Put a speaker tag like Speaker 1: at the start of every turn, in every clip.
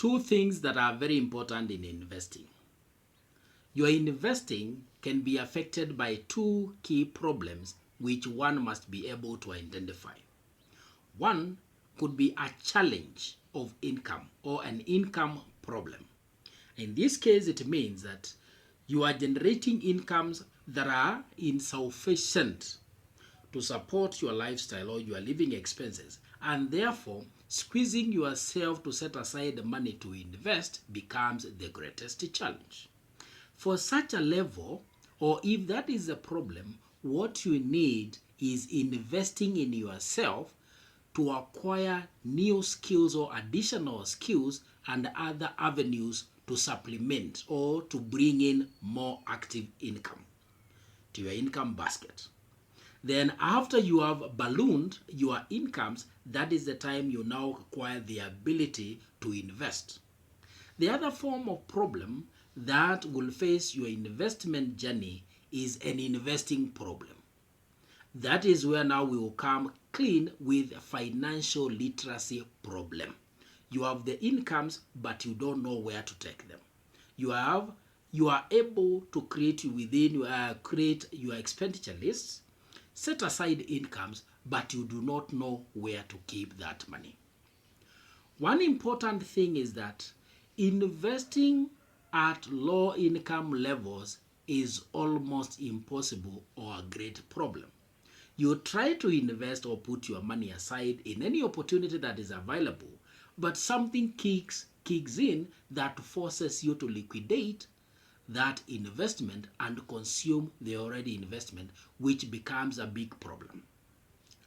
Speaker 1: two things that are very important in investing. Your investing can be affected by two key problems which one must be able to identify. One could be a challenge of income or an income problem. In this case, it means that you are generating incomes that are insufficient to support your lifestyle or your living expenses, and therefore squeezing yourself to set aside the money to invest becomes the greatest challenge. For such a level, or if that is a problem, what you need is investing in yourself to acquire new skills or additional skills and other avenues to supplement or to bring in more active income to your income basket. Then after you have ballooned your incomes, that is the time you now acquire the ability to invest. The other form of problem that will face your investment journey is an investing problem. That is where now we will come clean with a financial literacy problem. You have the incomes, but you don't know where to take them. You are able to create your expenditure lists, set aside incomes, but you do not know where to keep that money. One important thing is that investing at low income levels is almost impossible or a great problem. You try to invest or put your money aside in any opportunity that is available, but something kicks in that forces you to liquidate that investment and consume the already investment, which becomes a big problem.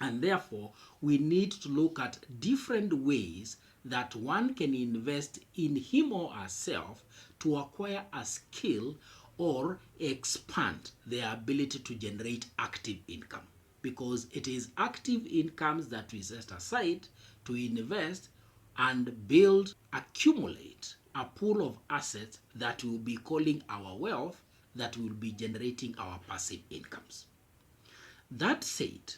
Speaker 1: And therefore, we need to look at different ways that one can invest in him or herself to acquire a skill or expand their ability to generate active income. Because it is active incomes that we set aside to invest and accumulate a pool of assets that we'll be calling our wealth, that will be generating our passive incomes. That said,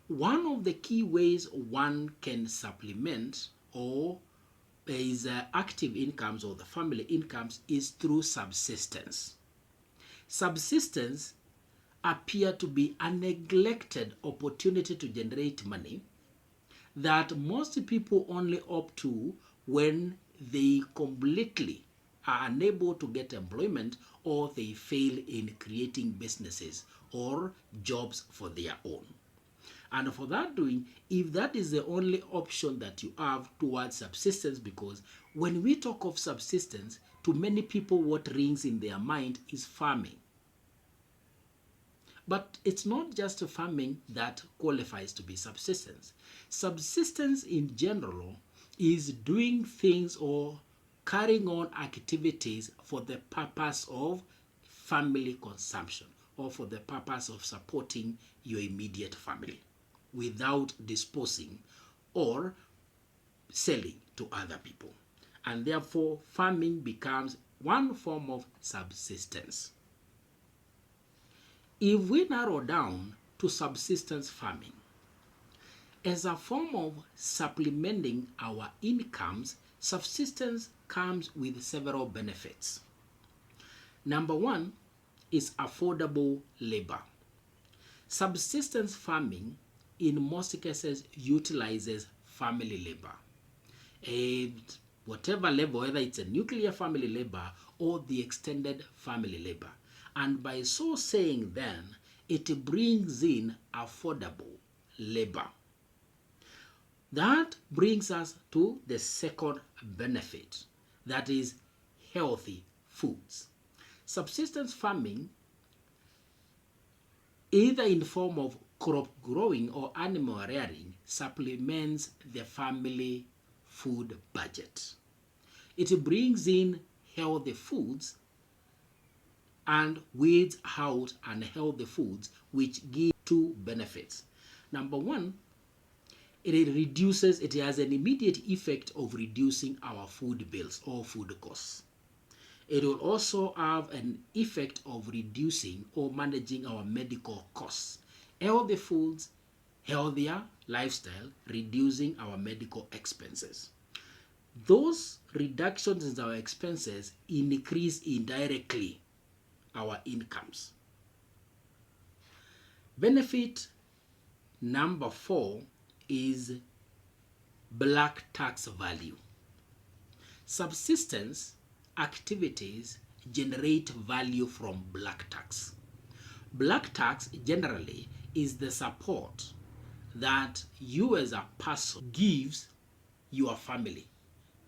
Speaker 1: one of the key ways one can supplement or is active incomes or the family incomes is through subsistence. Subsistence appear to be a neglected opportunity to generate money that most people only opt to when they completely are unable to get employment or they fail in creating businesses or jobs for their own. And for that doing, if that is the only option that you have towards subsistence, because when we talk of subsistence, to many people what rings in their mind is farming. But it's not just farming that qualifies to be subsistence. Subsistence in general is doing things or carrying on activities for the purpose of family consumption or for the purpose of supporting your immediate family without disposing or selling to other people. And therefore, farming becomes one form of subsistence. If we narrow down to subsistence farming, as a form of supplementing our incomes, subsistence comes with several benefits. Number one is affordable labor. Subsistence farming in most cases utilizes family labor. And whatever level, whether it's a nuclear family labor or the extended family labor. And by so saying then, it brings in affordable labor. That brings us to the second benefit, that is healthy foods. Subsistence farming, either in form of crop growing or animal rearing, supplements the family food budget. It brings in healthy foods and weeds out unhealthy foods, which give two benefits. Number one, it has an immediate effect of reducing our food bills or food costs. It will also have an effect of reducing or managing our medical costs. Healthy foods, healthier lifestyle, reducing our medical expenses. Those reductions in our expenses increase indirectly our incomes. Benefit number 4 is black tax value. Subsistence activities generate value from black tax. Black tax generally is the support that you as a person gives your family,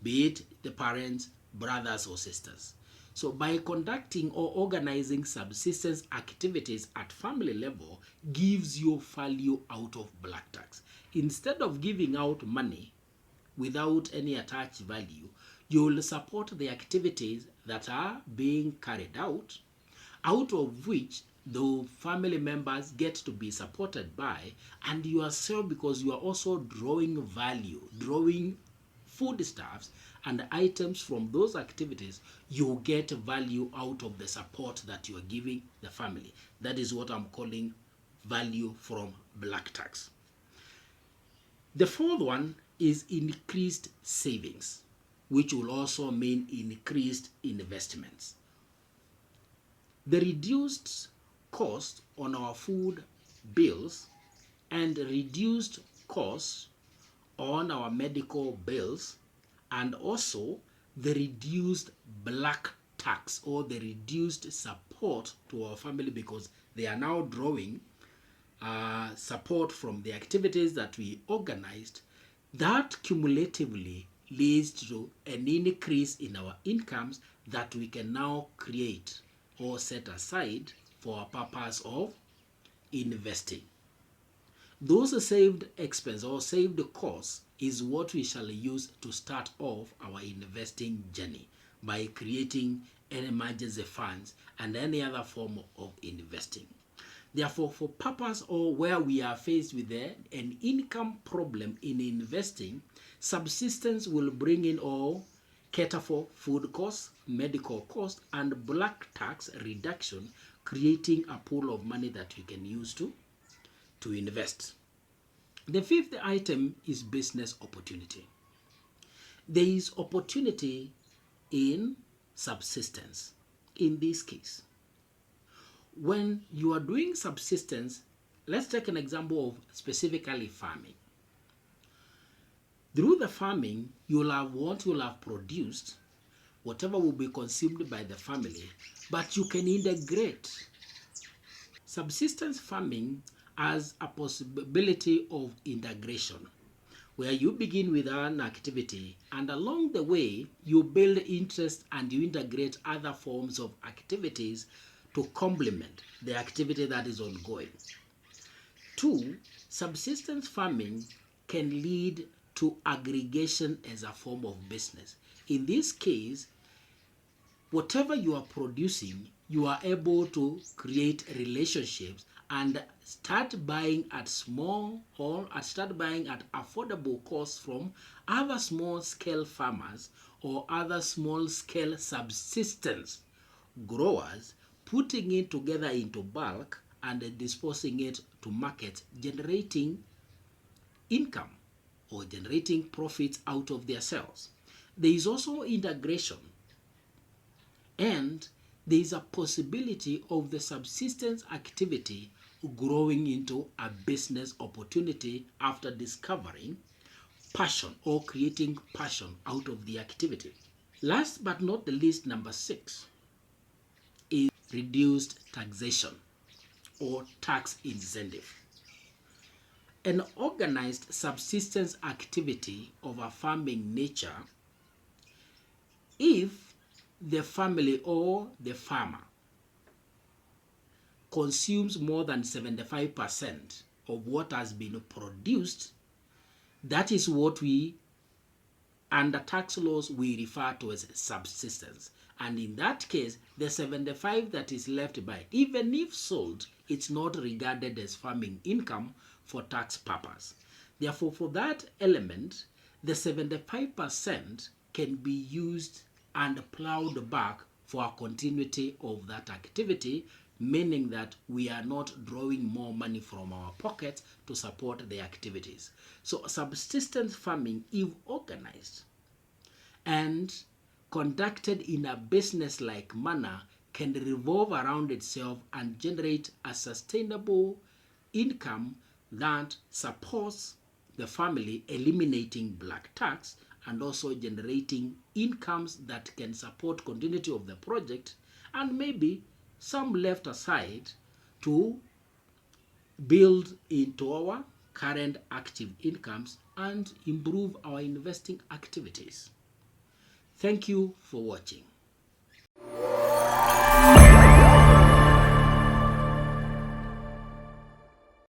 Speaker 1: be it the parents, brothers or sisters. So by conducting or organizing subsistence activities at family level gives you value out of black tax. Instead of giving out money without any attached value, you will support the activities that are being carried out of which the family members get to be supported by, and yourself, because you are also drawing value, drawing foodstuffs and items from those activities, you get value out of the support that you are giving the family. That is what I'm calling value from black tax. The fourth one is increased savings, which will also mean increased investments. The reduced cost on our food bills and reduced cost on our medical bills, and also the reduced black tax or the reduced support to our family, because they are now drawing support from the activities that we organized, that cumulatively leads to an increase in our incomes that we can now create or set aside for a purpose of investing. Those saved expense or saved costs is what we shall use to start off our investing journey by creating an emergency funds and any other form of investing. Therefore, for purpose or where we are faced with an income problem in investing, subsistence will bring in or cater for food costs, medical costs, and black tax reduction, creating a pool of money that we can use to invest. The fifth item is business opportunity. There is opportunity in subsistence. In this case, when you are doing subsistence, let's take an example of specifically farming. Through the farming, you'll have what you'll have produced, whatever will be consumed by the family, but you can integrate subsistence farming as a possibility of integration, where you begin with an activity and along the way you build interest and you integrate other forms of activities to complement the activity that is ongoing. 2, subsistence farming can lead to aggregation as a form of business. In this case, whatever you are producing, you are able to create relationships and start buying at small or start buying at affordable costs from other small scale farmers or other small scale subsistence growers, putting it together into bulk and disposing it to market, generating income or generating profits out of their sales. There is also integration, and there is a possibility of the subsistence activity growing into a business opportunity after discovering passion or creating passion out of the activity. Last but not the least, number 6 is reduced taxation or tax incentive. An organized subsistence activity of a farming nature, if the family or the farmer consumes more than 75% of what has been produced, that is what we, under tax laws, we refer to as subsistence. And in that case, the 75 that is left by, even if sold, it's not regarded as farming income for tax purpose. Therefore, for that element, the 75% can be used and plowed back for a continuity of that activity, meaning that we are not drawing more money from our pockets to support the activities. So subsistence farming, if organized and conducted in a business-like manner can revolve around itself and generate a sustainable income that supports the family, eliminating black tax and also generating incomes that can support continuity of the project, and maybe some left aside to build into our current active incomes and improve our investing activities. Thank you for watching.